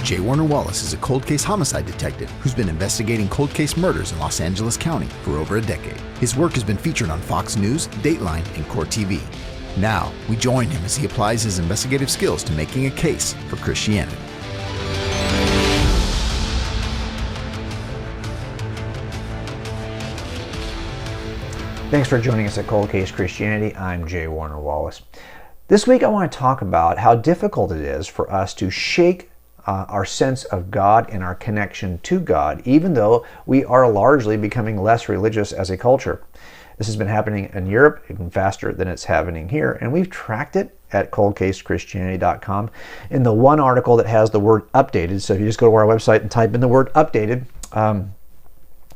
J. Warner Wallace is a cold case homicide detective who's been investigating cold case murders in Los Angeles County for over a decade. His work has been featured on Fox News, Dateline, and Court TV. Now, we join him as he applies his investigative skills to making a case for Christianity. Thanks for joining us at Cold Case Christianity. I'm J. Warner Wallace. This week I want to talk about how difficult it is for us to shake our sense of God and our connection to God, even though we are largely becoming less religious as a culture. This has been happening in Europe even faster than it's happening here, and we've tracked it at coldcasechristianity.com in the one article that has the word updated. So if you just go to our website and type in the word updated,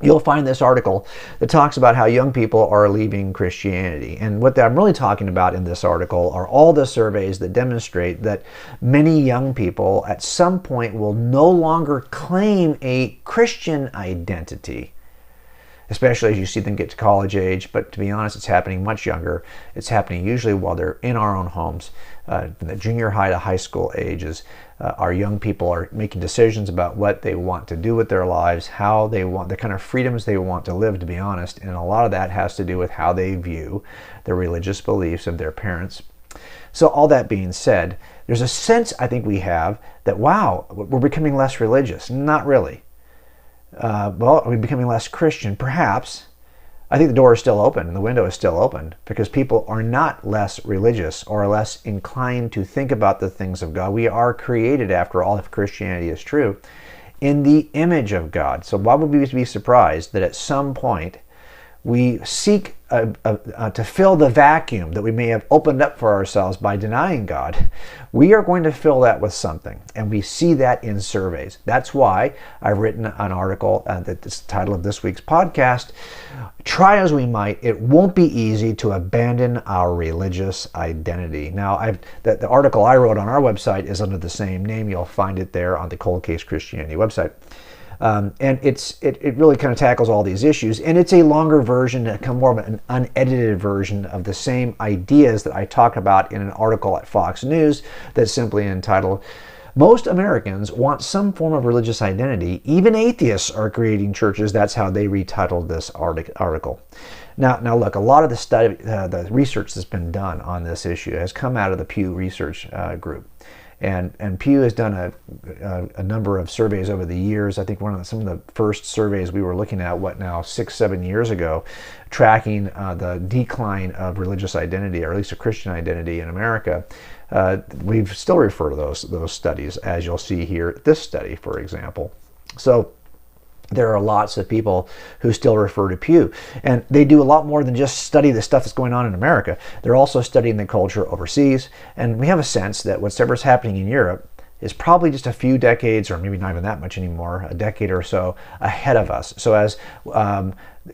you'll find this article that talks about how young people are leaving Christianity. And what I'm really talking about in this article are all the surveys that demonstrate that many young people at some point will no longer claim a Christian identity, especially as you see them get to college age. But to be honest, it's happening much younger. It's happening usually while they're in our own homes. From the junior high to high school ages, our young people are making decisions about what they want to do with their lives, how they want, the kind of freedoms they want to live, to be honest. And a lot of that has to do with how they view the religious beliefs of their parents. So all that being said, there's a sense I think we have that, wow, we're becoming less religious. Not really. Well, are we becoming less Christian? Perhaps. I think the door is still open and the window is still open because people are not less religious or less inclined to think about the things of God. We are created, after all, if Christianity is true, in the image of God. So why would we be surprised that at some point we seek to fill the vacuum that we may have opened up for ourselves by denying God? We are going to fill that with something, and we see that in surveys. That's why I've written an article that's the title of this week's podcast. Try as we might, it won't be easy to abandon our religious identity. Now, the article I wrote on our website is under the same name. You'll find it there on the Cold Case Christianity website. And it really kind of tackles all these issues, and it's a longer version, more of an unedited version of the same ideas that I talk about in an article at Fox News that's simply entitled, "Most Americans Want Some Form of Religious Identity. Even Atheists Are Creating Churches." That's how they retitled this article. Now look, a lot of the research that's been done on this issue has come out of the Pew Research Group. And Pew has done a number of surveys over the years. I think some of the first surveys we were looking at, 6-7 years ago, tracking the decline of religious identity, or at least a Christian identity in America. We still refer to those studies, as you'll see here, this study, for example. So there are lots of people who still refer to Pew. And they do a lot more than just study the stuff that's going on in America. They're also studying the culture overseas. And we have a sense that whatever's happening in Europe is probably just a few decades, or maybe not even that much anymore, a decade or so ahead of us. So as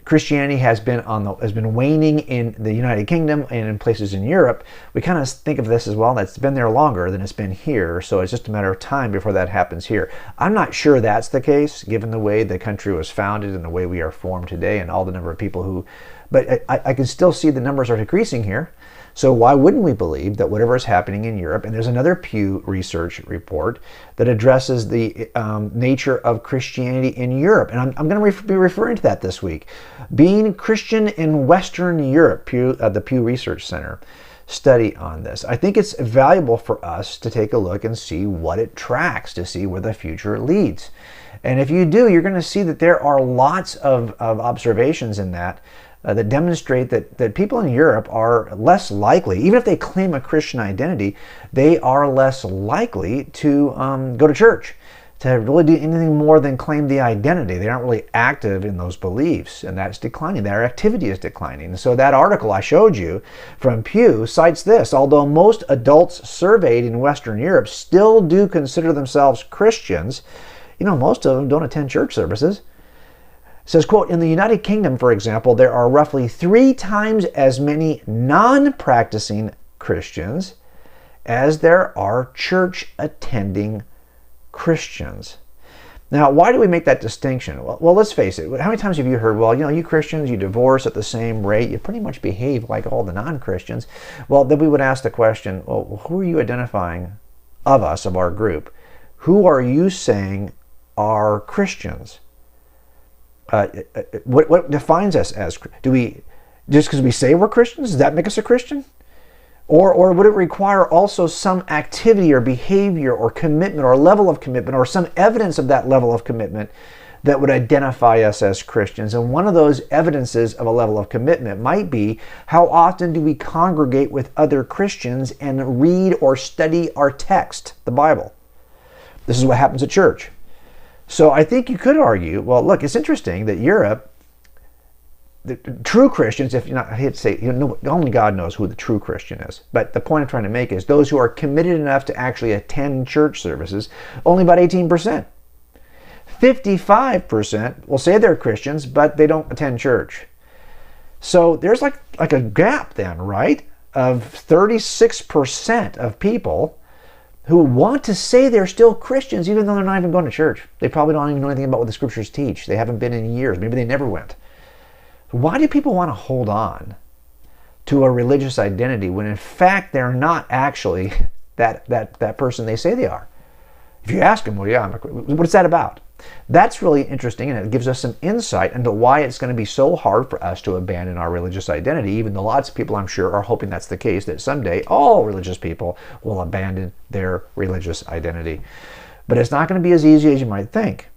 Christianity has been waning in the United Kingdom and in places in Europe, we kind of think of this as, well, that's been there longer than it's been here, so it's just a matter of time before that happens here. I'm not sure that's the case, given the way the country was founded and the way we are formed today and all the number of people who... But I can still see the numbers are decreasing here. So why wouldn't we believe that whatever is happening in Europe, and there's another Pew Research report that addresses the nature of Christianity in Europe, and I'm going to be referring to that this week. Being Christian in Western Europe, the Pew Research Center study on this. I think it's valuable for us to take a look and see what it tracks, to see where the future leads. And if you do, you're going to see that there are lots of observations in that demonstrate that people in Europe are less likely, even if they claim a Christian identity, they are less likely to go to church, to really do anything more than claim the identity. They aren't really active in those beliefs, and that's declining. Their activity is declining. And so that article I showed you from Pew cites this. Although most adults surveyed in Western Europe still do consider themselves Christians, most of them don't attend church services. It says, quote, "In the United Kingdom, for example, there are roughly 3 times as many non-practicing Christians as there are church-attending Christians." Now, why do we make that distinction? Well, let's face it. How many times have you heard, well, you Christians, you divorce at the same rate, you pretty much behave like all the non-Christians? Well, then we would ask the question, well, who are you identifying of us, of our group, who are you saying are Christians? What defines us as? Do we, just because we say we're Christians, does that make us a Christian? Or would it require also some activity or behavior or commitment or level of commitment or some evidence of that level of commitment that would identify us as Christians? And one of those evidences of a level of commitment might be, how often do we congregate with other Christians and read or study our text, the Bible? This is what happens at church. So I think you could argue, well, look, it's interesting that Europe, the true Christians, if I hate to say, only God knows who the true Christian is. But the point I'm trying to make is those who are committed enough to actually attend church services, only about 18%. 55% will say they're Christians, but they don't attend church. So there's like a gap then, right? Of 36% of people who want to say they're still Christians even though they're not even going to church. They probably don't even know anything about what the scriptures teach. They haven't been in years. Maybe they never went. Why do people want to hold on to a religious identity when in fact they're not actually that person they say they are? If you ask them, well, yeah, what's that about? That's really interesting, and it gives us some insight into why it's going to be so hard for us to abandon our religious identity, even though lots of people, I'm sure, are hoping that's the case, that someday all religious people will abandon their religious identity. But it's not going to be as easy as you might think.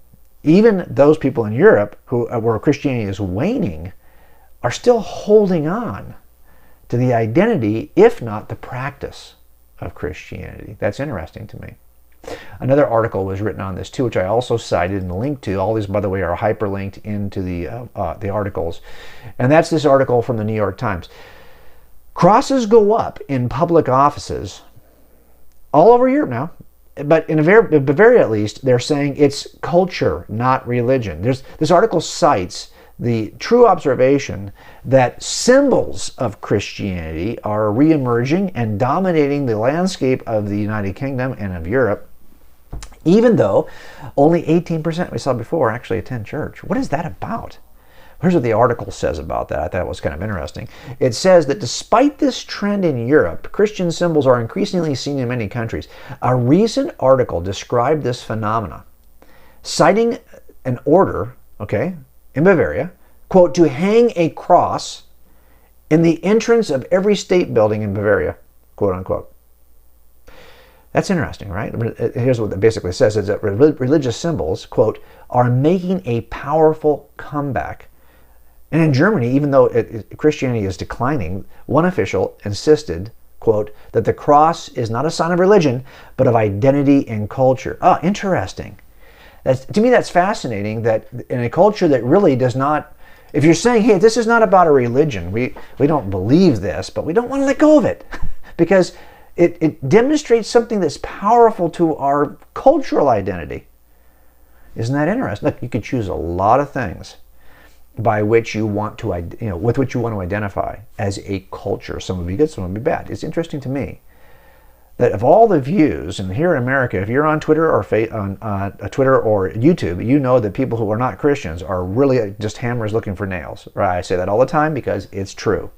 Even those people in Europe where Christianity is waning are still holding on to the identity, if not the practice, of Christianity. That's interesting to me. Another article was written on this too, which I also cited and linked to. All these, by the way, are hyperlinked into the articles. And that's this article from the New York Times. Crosses go up in public offices all over Europe now. But in Bavaria, at least, they're saying it's culture, not religion. This article cites the true observation that symbols of Christianity are reemerging and dominating the landscape of the United Kingdom and of Europe, even though only 18%, we saw before, actually attend church. What is that about? Here's what the article says about that. I thought it was kind of interesting. It says that despite this trend in Europe, Christian symbols are increasingly seen in many countries. A recent article described this phenomena, citing an order, in Bavaria, quote, to hang a cross in the entrance of every state building in Bavaria, quote unquote. That's interesting, right? Here's what it basically says, is that religious symbols, quote, are making a powerful comeback. And in Germany, even though Christianity is declining, one official insisted, quote, that the cross is not a sign of religion, but of identity and culture. Oh, interesting. To me, that's fascinating that in a culture that really does not, if you're saying, hey, this is not about a religion, we don't believe this, but we don't want to let go of it because it demonstrates something that's powerful to our cultural identity. Isn't that interesting? Look, you could choose a lot of things by which you want to, with which you want to identify as a culture. Some would be good, some would be bad. It's interesting to me that of all the views, and here in America, if you're on Twitter or Twitter or YouTube, you know that people who are not Christians are really just hammers looking for nails. Right? I say that all the time because it's true.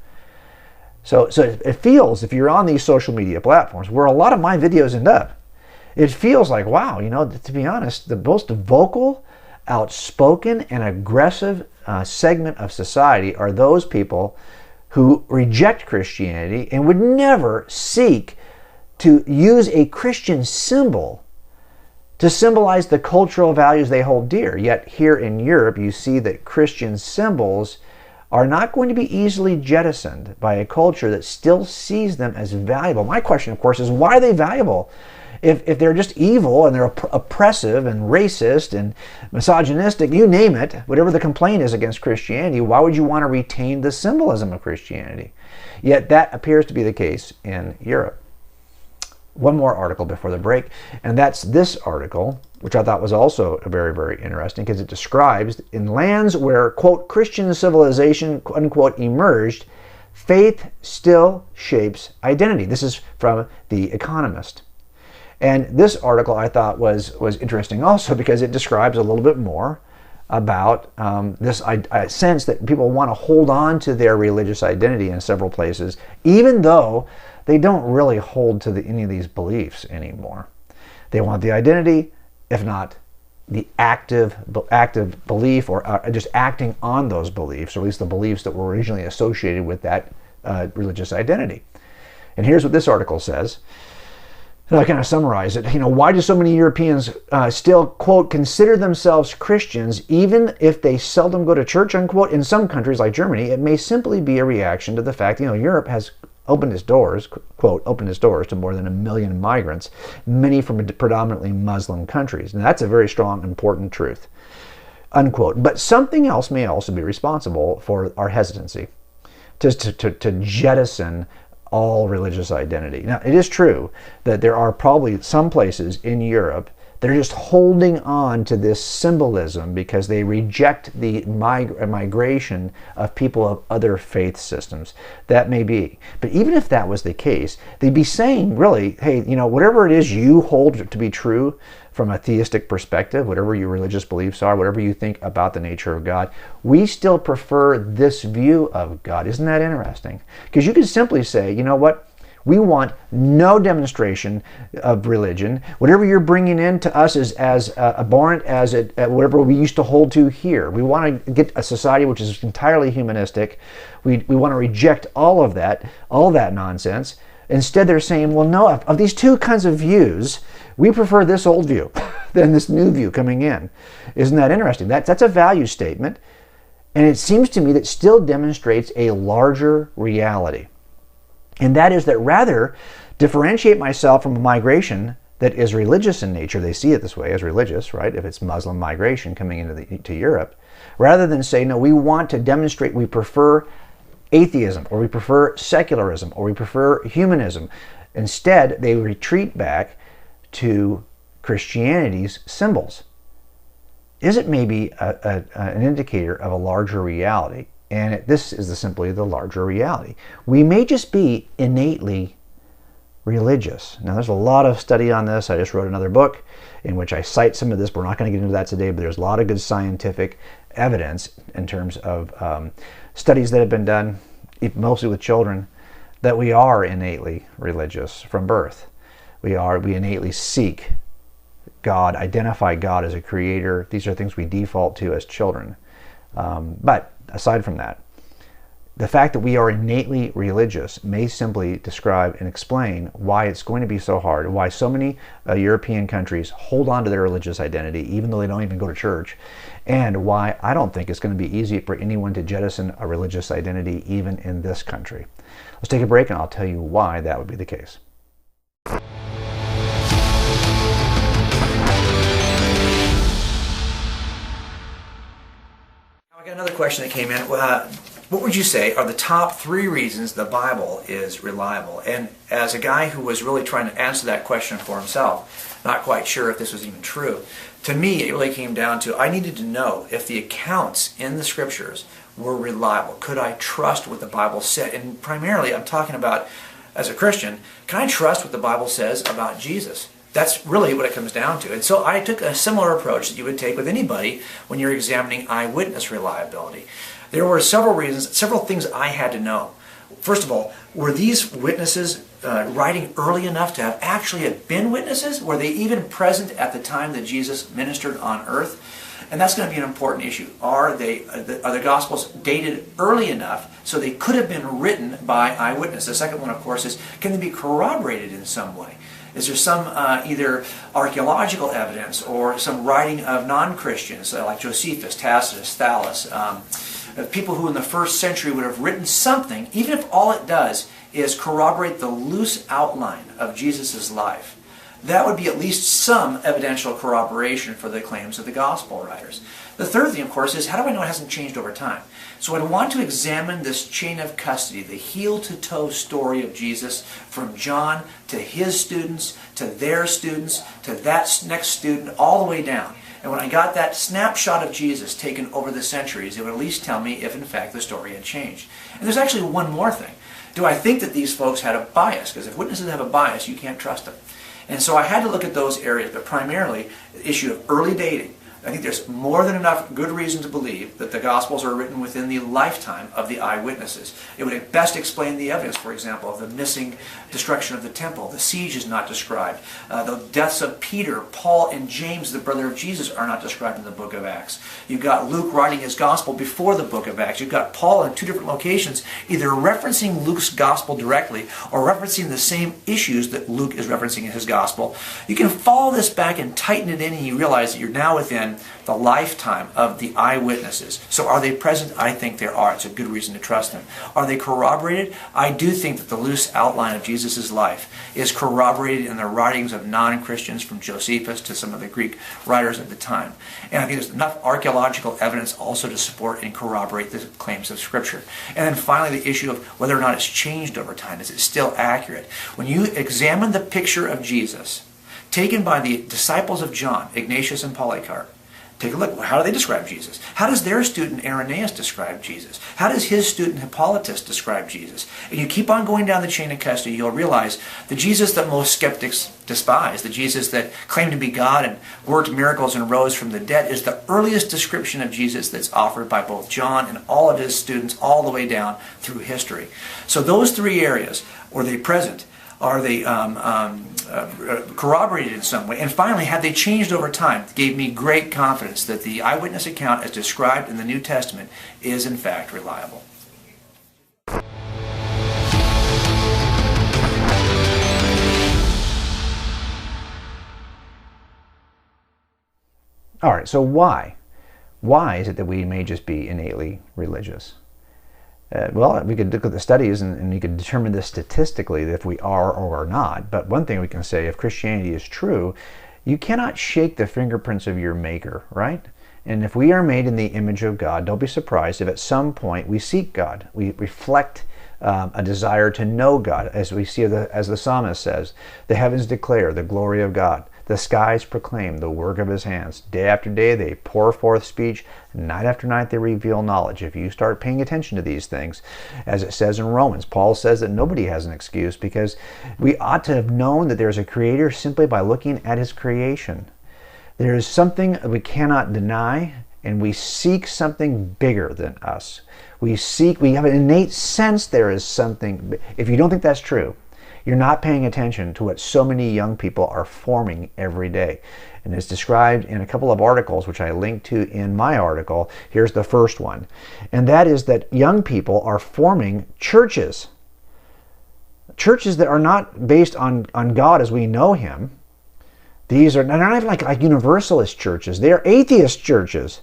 So it feels, if you're on these social media platforms, where a lot of my videos end up, it feels like, wow, to be honest, the most vocal, outspoken, and aggressive segment of society are those people who reject Christianity and would never seek to use a Christian symbol to symbolize the cultural values they hold dear. Yet here in Europe, you see that Christian symbols are not going to be easily jettisoned by a culture that still sees them as valuable. My question, of course, is why are they valuable? If they're just evil and they're oppressive and racist and misogynistic, you name it, whatever the complaint is against Christianity, why would you want to retain the symbolism of Christianity? Yet that appears to be the case in Europe. One more article before the break, and that's this article, which I thought was also very, very interesting because it describes in lands where, quote, Christian civilization, unquote, emerged, faith still shapes identity. This is from The Economist. And this article I thought was interesting also because it describes a little bit more about this sense that people want to hold on to their religious identity in several places, even though they don't really hold to any of these beliefs anymore. They want the identity, if not the active belief, or just acting on those beliefs, or at least the beliefs that were originally associated with that religious identity. And here's what this article says. And I kind of summarize it. Why do so many Europeans still, quote, consider themselves Christians even if they seldom go to church, unquote? In some countries like Germany, it may simply be a reaction to the fact, Europe has opened its doors, quote, opened its doors to more than 1 million migrants, many from predominantly Muslim countries. And that's a very strong, important truth, unquote. But something else may also be responsible for our hesitancy to jettison all religious identity. Now, it is true that there are probably some places in Europe that are just holding on to this symbolism because they reject the migration of people of other faith systems. That may be. But even if that was the case, they'd be saying, really, hey, whatever it is you hold to be true from a theistic perspective, whatever your religious beliefs are, whatever you think about the nature of God, we still prefer this view of God. Isn't that interesting? Because you could simply say, you know what? We want no demonstration of religion. Whatever you're bringing in to us is as abhorrent as whatever we used to hold to here. We want to get a society which is entirely humanistic. We want to reject all of that nonsense. Instead, they're saying, well, no, of these two kinds of views, we prefer this old view than this new view coming in. Isn't that interesting? That's a value statement. And it seems to me that still demonstrates a larger reality. And that is that rather differentiate myself from a migration that is religious in nature, they see it this way as religious, right? If it's Muslim migration coming into Europe, rather than say, no, we want to demonstrate we prefer atheism, or we prefer secularism, or we prefer humanism. Instead, they retreat back to Christianity's symbols. Is it maybe an indicator of a larger reality? And this is simply the larger reality. We may just be innately religious. Now, there's a lot of study on this. I just wrote another book in which I cite some of this. We're not going to get into that today, but there's a lot of good scientific evidence in terms of studies that have been done, mostly with children, that we are innately religious from birth. We innately seek God, identify God as a creator. These are things we default to as children. But aside from that, the fact that we are innately religious may simply describe and explain why it's going to be so hard, why so many European countries hold on to their religious identity even though they don't even go to church, and why I don't think it's going to be easy for anyone to jettison a religious identity even in this country. Let's take a break and I'll tell you why that would be the case. I got another question that came in. What would you say are the top 3 reasons the Bible is reliable? And as a guy who was really trying to answer that question for himself, not quite sure if this was even true, to me it really came down to I needed to know if the accounts in the Scriptures were reliable. Could I trust what the Bible said? And primarily I'm talking about, as a Christian, can I trust what the Bible says about Jesus? That's really what it comes down to. And so I took a similar approach that you would take with anybody when you're examining eyewitness reliability. There were several reasons, several things I had to know. First of all, were these witnesses writing early enough to have actually been witnesses? Were they even present at the time that Jesus ministered on earth? And that's going to be an important issue. Are the Gospels dated early enough so they could have been written by eyewitnesses? The second one, of course, is can they be corroborated in some way? Is there some either archaeological evidence or some writing of non-Christians like Josephus, Tacitus, Thallus, people who in the first century would have written something, even if all it does is corroborate the loose outline of Jesus' life? That would be at least some evidential corroboration for the claims of the gospel writers. The third thing, of course, is how do I know it hasn't changed over time? So I want to examine this chain of custody, the heel-to-toe story of Jesus, from John to his students, to their students, to that next student, all the way down. And when I got that snapshot of Jesus taken over the centuries, it would at least tell me if, in fact, the story had changed. And there's actually one more thing. Do I think that these folks had a bias? Because if witnesses have a bias, you can't trust them. And so I had to look at those areas, but primarily the issue of early dating. I think there's more than enough good reason to believe that the Gospels are written within the lifetime of the eyewitnesses. It would best explain the evidence, for example, of the missing destruction of the temple. The siege is not described. The deaths of Peter, Paul, and James, the brother of Jesus, are not described in the book of Acts. You've got Luke writing his Gospel before the book of Acts. You've got Paul in two different locations, either referencing Luke's Gospel directly or referencing the same issues that Luke is referencing in his Gospel. You can follow this back and tighten it in, and you realize that you're now within the lifetime of the eyewitnesses. So are they present? I think they are. It's a good reason to trust them. Are they corroborated? I do think that the loose outline of Jesus' life is corroborated in the writings of non-Christians, from Josephus to some of the Greek writers at the time. And I think there's enough archaeological evidence also to support and corroborate the claims of Scripture. And then finally, the issue of whether or not it's changed over time. Is it still accurate? When you examine the picture of Jesus taken by the disciples of John, Ignatius and Polycarp, take a look. How do they describe Jesus? How does their student Irenaeus describe Jesus? How does his student Hippolytus describe Jesus? And you keep on going down the chain of custody, you'll realize the Jesus that most skeptics despise, the Jesus that claimed to be God and worked miracles and rose from the dead, is the earliest description of Jesus that's offered by both John and all of his students all the way down through history. So those three areas, were they present? Are they corroborated in some way? And finally, have they changed over time? It gave me great confidence that the eyewitness account as described in the New Testament is in fact reliable. All right, so why? Why is it that we may just be innately religious? Well, we could look at the studies and you could determine this statistically if we are or are not. But one thing we can say, if Christianity is true, you cannot shake the fingerprints of your maker, right? And if we are made in the image of God, don't be surprised if at some point we seek God. We reflect a desire to know God, as we see, as the psalmist says, the heavens declare the glory of God. The skies proclaim the work of his hands. Day after day they pour forth speech. Night after night they reveal knowledge. If you start paying attention to these things, as it says in Romans, Paul says that nobody has an excuse, because we ought to have known that there's a creator simply by looking at his creation. There is something we cannot deny, and we seek something bigger than us. We have an innate sense there is something. If you don't think that's true, you're not paying attention to what so many young people are forming every day. And it's described in a couple of articles, which I linked to in my article. Here's the first one. And that is that young people are forming churches. Churches that are not based on God as we know him. These are not even like universalist churches. They are atheist churches.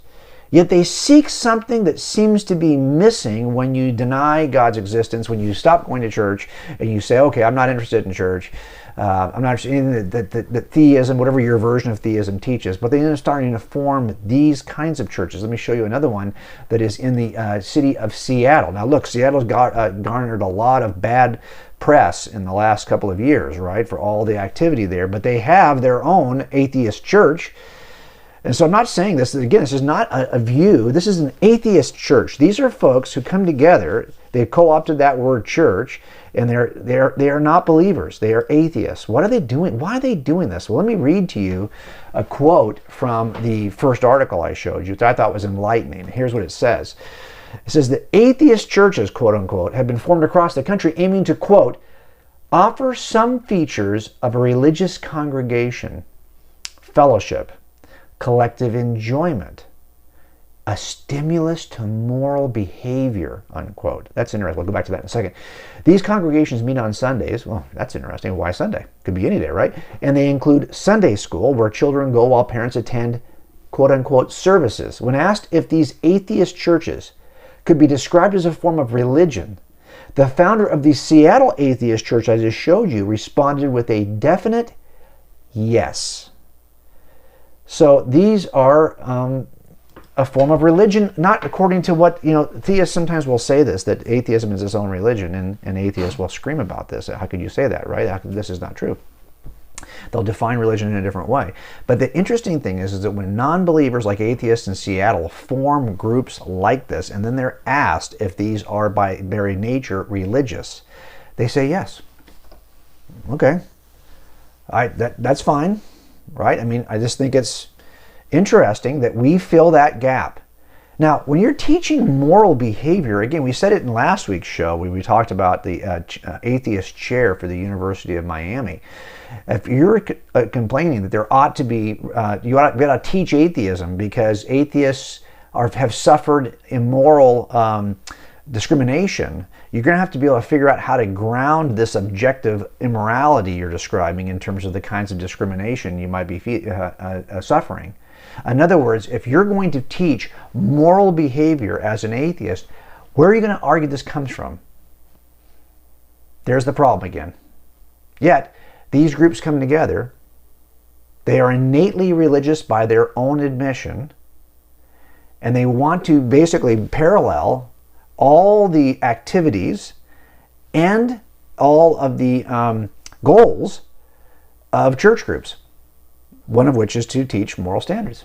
Yet they seek something that seems to be missing when you deny God's existence, when you stop going to church and you say, okay, I'm not interested in church. I'm not interested in the theism, whatever your version of theism teaches. But they end up starting to form these kinds of churches. Let me show you another one that is in the city of Seattle. Now look, Seattle's garnered a lot of bad press in the last couple of years, right, for all the activity there. But they have their own atheist church. And so I'm not saying this, again, this is not a view. This is an atheist church. These are folks who come together. They've co-opted that word church, and they are not believers. They are atheists. What are they doing? Why are they doing this? Well, let me read to you a quote from the first article I showed you, which I thought was enlightening. Here's what it says. It says that atheist churches, quote unquote, have been formed across the country aiming to, quote, offer some features of a religious congregation, fellowship, collective enjoyment, a stimulus to moral behavior, unquote. That's interesting. We'll go back to that in a second. These congregations meet on Sundays. Well, that's interesting. Why Sunday? Could be any day, right? And they include Sunday school, where children go while parents attend, quote unquote, services. When asked if these atheist churches could be described as a form of religion, the founder of the Seattle Atheist Church I just showed you responded with a definite yes. So these are a form of religion, not according to what, theists sometimes will say this, that atheism is its own religion, and atheists will scream about this. How could you say that, right? This is not true. They'll define religion in a different way. But the interesting thing is that when non-believers like atheists in Seattle form groups like this, and then they're asked if these are by very nature religious, they say yes. Okay. That's fine. Right? I mean, I just think it's Interesting that we fill that gap. Now, when you're teaching moral behavior, again, we said it in last week's show when we talked about the atheist chair for the University of Miami. If you're complaining that there ought to be, you ought to teach atheism because atheists have suffered immoral discrimination, you're going to have to be able to figure out how to ground this objective immorality you're describing in terms of the kinds of discrimination you might be suffering. In other words, if you're going to teach moral behavior as an atheist, where are you going to argue this comes from? There's the problem again. Yet, these groups come together. They are innately religious by their own admission, and they want to basically parallel all the activities and all of the goals of church groups, one of which is to teach moral standards.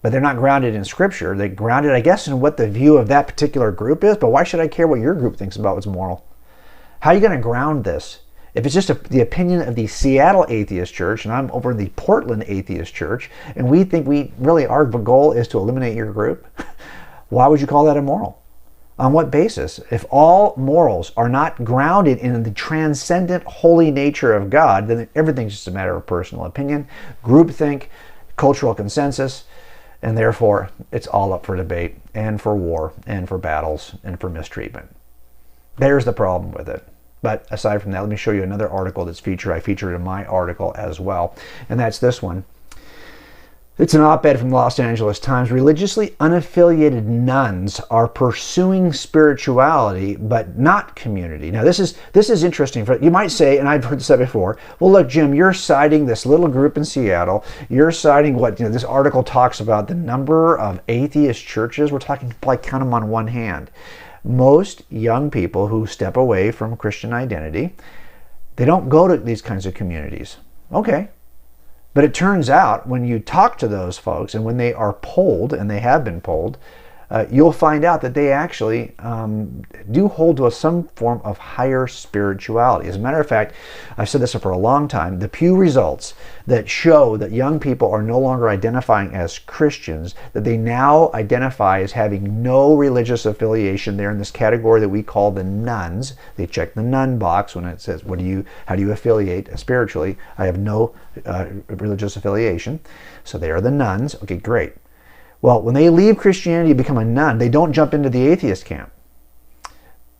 But they're not grounded in Scripture. They're grounded, I guess, in what the view of that particular group is, but why should I care what your group thinks about what's moral? How are you going to ground this? If it's just the opinion of the Seattle Atheist Church, and I'm over in the Portland Atheist Church, and we think our goal is to eliminate your group, why would you call that immoral? On what basis? If all morals are not grounded in the transcendent holy nature of God, then everything's just a matter of personal opinion, groupthink, cultural consensus, and therefore it's all up for debate and for war and for battles and for mistreatment. There's the problem with it. But aside from that, let me show you another article that's featured. I featured in my article as well, and that's this one. It's an op-ed from the Los Angeles Times. Religiously unaffiliated nuns are pursuing spirituality but not community. Now this is interesting. You might say, and I've heard this said before, well look Jim, you're citing this little group in Seattle. You're citing what this article talks about, the number of atheist churches. We're talking, like, count them on one hand. Most young people who step away from Christian identity, they don't go to these kinds of communities. Okay. But it turns out when you talk to those folks and when they are polled, and they have been polled, you'll find out that they actually do hold to some form of higher spirituality. As a matter of fact, I've said this for a long time, the Pew results that show that young people are no longer identifying as Christians, that they now identify as having no religious affiliation. They're in this category that we call the nuns. They check the nun box when it says, how do you affiliate spiritually? I have no religious affiliation. So they are the nuns. Okay, great. Well, when they leave Christianity and become a nun, they don't jump into the atheist camp.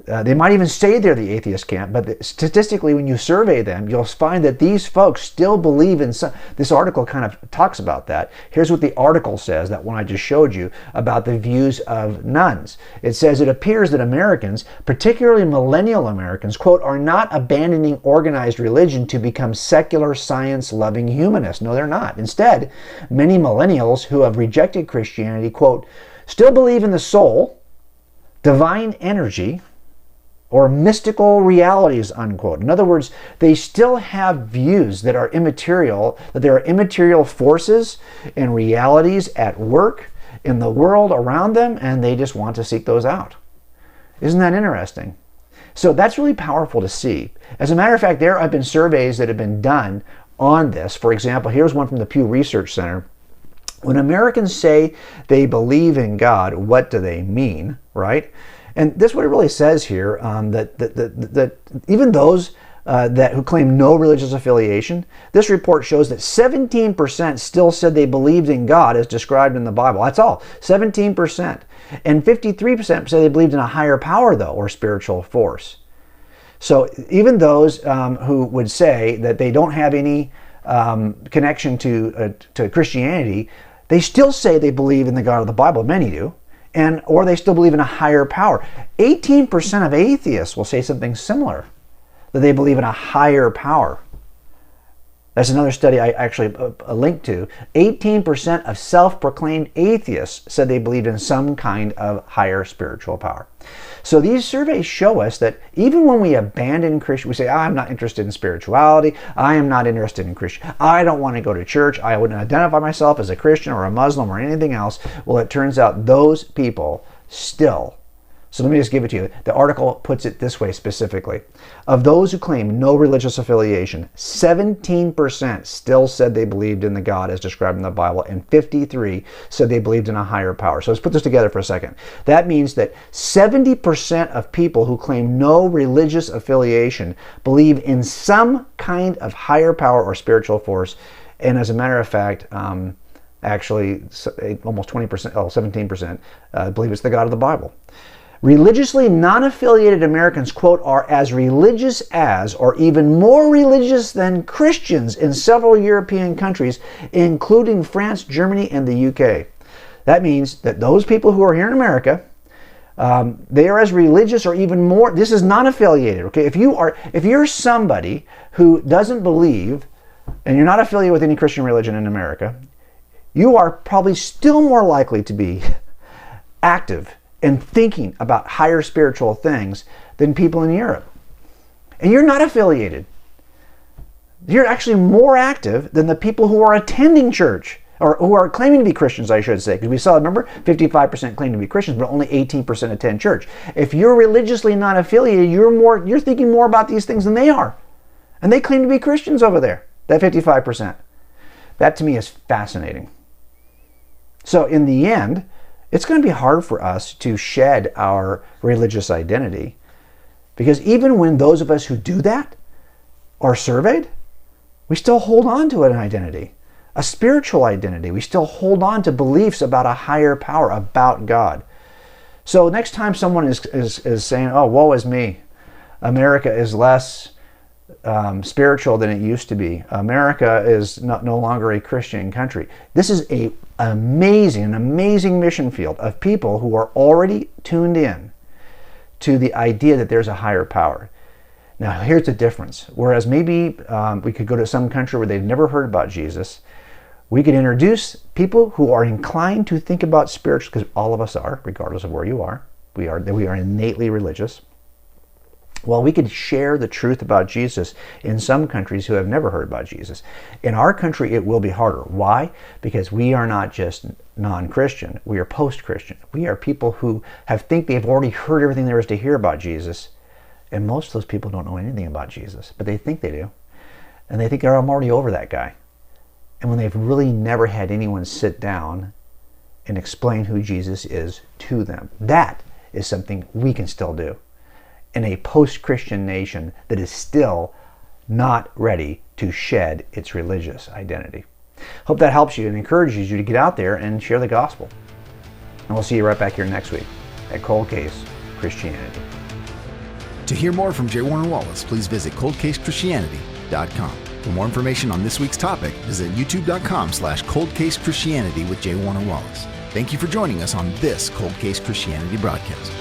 They might even say they're the atheist camp, but statistically, when you survey them, you'll find that these folks still believe in some. This article kind of talks about that. Here's what the article says, that one I just showed you, about the views of nuns. It says, it appears that Americans, particularly millennial Americans, quote, are not abandoning organized religion to become secular, science-loving humanists. No, they're not. Instead, many millennials who have rejected Christianity, quote, still believe in the soul, divine energy, or mystical realities, unquote. In other words, they still have views that are immaterial, that there are immaterial forces and realities at work in the world around them, and they just want to seek those out. Isn't that interesting? So that's really powerful to see. As a matter of fact, there have been surveys that have been done on this. For example, here's one from the Pew Research Center. When Americans say they believe in God, what do they mean, right? And this is what it really says here, that even those who claim no religious affiliation, this report shows that 17% still said they believed in God as described in the Bible. That's all, 17%. And 53% said they believed in a higher power, though, or spiritual force. So even those who would say that they don't have any connection to Christianity, they still say they believe in the God of the Bible. Many do. Or they still believe in a higher power. 18% of atheists will say something similar, that they believe in a higher power. That's another study I actually linked to. 18% of self-proclaimed atheists said they believed in some kind of higher spiritual power. So these surveys show us that even when we abandon Christian, we say, I'm not interested in spirituality, I am not interested in Christian, I don't want to go to church, I wouldn't identify myself as a Christian or a Muslim or anything else. Well, it turns out those people still So let me just give it to you. The article puts it this way specifically. Of those who claim no religious affiliation, 17% still said they believed in the God as described in the Bible, and 53% said they believed in a higher power. So let's put this together for a second. That means that 70% of people who claim no religious affiliation believe in some kind of higher power or spiritual force. And as a matter of fact, actually almost 20%, 17% believe it's the God of the Bible. Religiously non-affiliated Americans, quote, are as religious as or even more religious than Christians in several European countries, including France, Germany, and the UK. That means that those people who are here in America, they are as religious or even more. This is non-affiliated, okay? If you're somebody who doesn't believe, and you're not affiliated with any Christian religion in America, you are probably still more likely to be active and thinking about higher spiritual things than people in Europe. And you're not affiliated. You're actually more active than the people who are attending church, or who are claiming to be Christians, I should say. Because we saw, remember, 55% claim to be Christians, but only 18% attend church. If you're religiously not affiliated, you're thinking more about these things than they are. And they claim to be Christians over there, that 55%. That to me is fascinating. So in the end, it's going to be hard for us to shed our religious identity, because even when those of us who do that are surveyed, we still hold on to an identity, a spiritual identity. We still hold on to beliefs about a higher power, about God. So next time someone is saying, oh, woe is me, America is less spiritual than it used to be, America is no longer a Christian country. This is an amazing mission field of people who are already tuned in to the idea that there's a higher power. Now here's the difference. Whereas maybe we could go to some country where they've never heard about Jesus, we could introduce people who are inclined to think about spiritual, because all of us are, regardless of where you are. We are innately religious. Well, we could share the truth about Jesus in some countries who have never heard about Jesus. In our country, it will be harder. Why? Because we are not just non-Christian. We are post-Christian. We are people who think they've already heard everything there is to hear about Jesus. And most of those people don't know anything about Jesus, but they think they do. And they think, I'm already over that guy. And when they've really never had anyone sit down and explain who Jesus is to them. That is something we can still do in a post-Christian nation that is still not ready to shed its religious identity. Hope that helps you and encourages you to get out there and share the gospel. And we'll see you right back here next week at Cold Case Christianity. To hear more from J. Warner Wallace, please visit coldcasechristianity.com. For more information on this week's topic, visit youtube.com/coldcasechristianity with J. Warner Wallace. Thank you for joining us on this Cold Case Christianity broadcast.